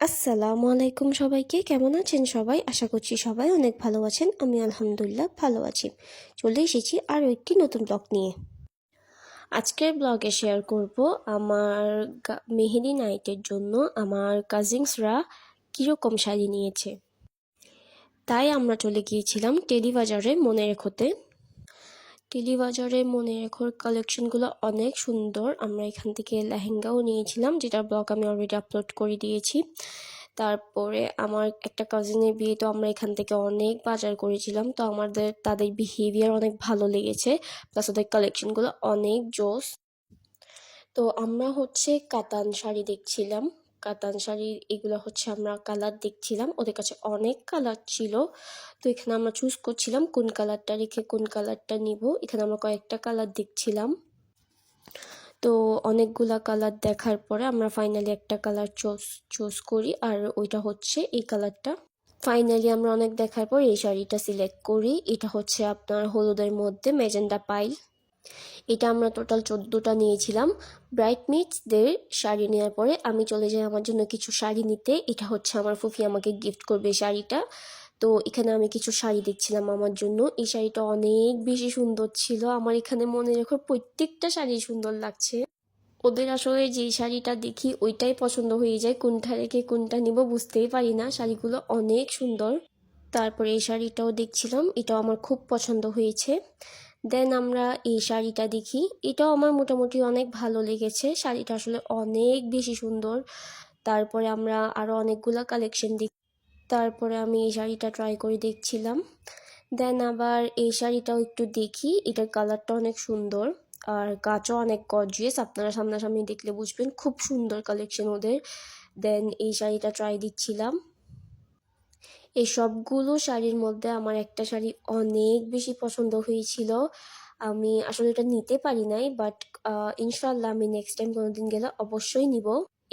আসসালামু আলাইকুম সবাইকে। কেমন আছেন সবাই? আশা করছি সবাই অনেক ভালো আছেন। আমি আলহামদুলিল্লাহ ভালো আছি। চলে এসেছি আরও একটি নতুন ব্লগ নিয়ে। আজকের ব্লগে শেয়ার করব আমার মেহেদি নাইটের জন্য আমার কাজিনসরা কীরকম শাড়ি নিয়েছে। তাই আমরা চলে গিয়েছিলাম টেলিবাজারে মনে রেখোতে। টেলিবাজারে মনে রেখোর কালেকশনগুলো অনেক সুন্দর। আমরা এখান থেকে লেহেঙ্গাও নিয়েছিলাম, যেটার ব্লগ আমি অলরেডি আপলোড করে দিয়েছি। তারপরে আমার একটা কাজিনের বিয়ে, তো আমরা এখান থেকে অনেক বাজার করেছিলাম। তো তাদের বিহেভিয়ার অনেক ভালো লেগেছে, প্লাস ওদের কালেকশনগুলো অনেক জোস। তো আমরা কাতান শাড়ি দেখছিলাম। কাতান শাড়ির এগুলো আমরা কালার দেখছিলাম, ওদের কাছে অনেক কালার ছিল। তো এখানে আমরা চুজ করছিলাম কোন কালারটা রেখে কোন কালারটা নিব। এখানে আমরা কয়েকটা কালার দেখছিলাম। তো অনেকগুলা কালার দেখার পরে আমরা ফাইনালি একটা কালার চুজ করি, আর ওইটা এই কালারটা। ফাইনালি আমরা অনেক দেখার পর এই শাড়িটা সিলেক্ট করি। এটা আপনার হলুদের মধ্যে ম্যাজেন্ডা পাইল। এটা আমরা টোটাল 14টা নিয়েছিলাম। ব্রাইডমেটসদের শাড়ি নেওয়ার পরে আমি চলে যাই আমার জন্য কিছু শাড়ি নিতে। এটা আমার ফুফি আমাকে গিফট করবে শাড়িটা। তো এখানে আমি কিছু শাড়ি দেখছিলাম আমার জন্য। এই শাড়িটা অনেক বেশি সুন্দর ছিল। আমার এখানে মনে রেখো প্রত্যেকটা শাড়ি সুন্দর লাগছে। ওদের আসলে যে শাড়িটা দেখি ওইটাই পছন্দ হয়ে যায়, কোনটা রেখে কোনটা নিব বুঝতেই পারি না। শাড়িগুলো অনেক সুন্দর। তারপরে এই শাড়িটাও দেখছিলাম, এটাও আমার খুব পছন্দ হয়েছে। দেন আমরা এই শাড়িটা দেখি, এটাও আমার মোটামুটি অনেক ভালো লেগেছে। শাড়িটা আসলে অনেক বেশি সুন্দর। তারপরে আমরা আরও অনেকগুলো কালেকশন দেখি। তারপরে আমি এই শাড়িটা ট্রাই করে দেখছিলাম। দেন আবার এই শাড়িটাও একটু দেখি, এটার কালারটা অনেক সুন্দর আর কাজও অনেক গর্জিয়াস। আপনারা সামনাসামনি দেখলে বুঝবেন, খুব সুন্দর কালেকশন ওদের। দেন এই শাড়িটা ট্রাই দিচ্ছিলাম। এই সবগুলো শাড়ির মধ্যে আমার একটা শাড়ি অনেক বেশি পছন্দ হয়েছিল। আমি আসলে এটা নিতে পারি নাই, বাট ইনশাল্লাহ আমি নেক্সট টাইম কোনোদিন গেলে অবশ্যই নিব।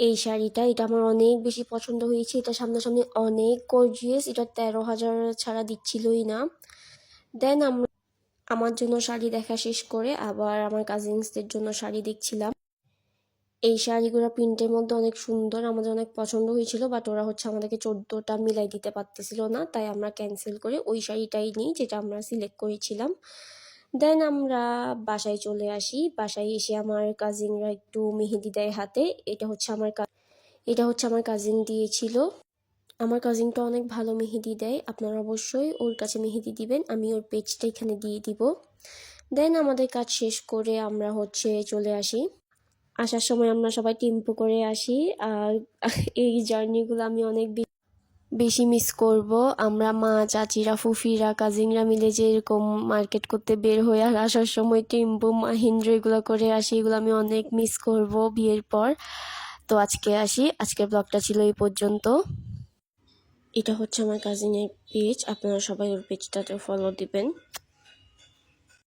এই শাড়িটা এটা আমার অনেক বেশি পছন্দ হয়েছে। এটা সামনাসামনি অনেক গর্জিয়াস। এটা 13,000 ছাড়া দিচ্ছিলই না। দেন আমার জন্য শাড়ি দেখা শেষ করে আবার আমার কাজিনসদের জন্য শাড়ি দেখছিলাম। এই শাড়িগুলো প্রিন্টের মধ্যে অনেক সুন্দর, আমাদের অনেক পছন্দ হয়েছিল, বাট ওরা আমাদেরকে 14টা মিলাই দিতে পারতেছিল না। তাই আমরা ক্যান্সেল করে ওই শাড়িটাই নিই যেটা আমরা সিলেক্ট করেছিলাম। দেন আমরা বাসায় চলে আসি। বাসায় এসে আমার কাজিনরা একটু মেহেদি দেয় হাতে। এটা আমার কাজিন দিয়েছিল। আমার কাজিনটা অনেক ভালো মেহেদি দেয়। আপনারা অবশ্যই ওর কাছে মেহেদি দিবেন। আমি ওর পেজটা এখানে দিয়ে দিব। দেন আমাদের কাজ শেষ করে আমরা চলে আসি। আসার সময় আমরা সবাই টেম্পো করে আসি। আর এই জার্নিগুলো আমি অনেক বেশি মিস করব। আমরা মা, চাচিরা, ফুফিরা, কাজিনরা মিলে যে এরকম মার্কেট করতে বের হয়ে আর আসার সময় টেম্পো, মাহিন্দ্র এগুলো করে আসি, এগুলো আমি অনেক মিস করব বিয়ের পর। তো আজকের ব্লগটা ছিল এই পর্যন্ত। এটা আমার কাজিনের পেজ, আপনারা সবাই ওর পেজটাতে ফলো দিবেন।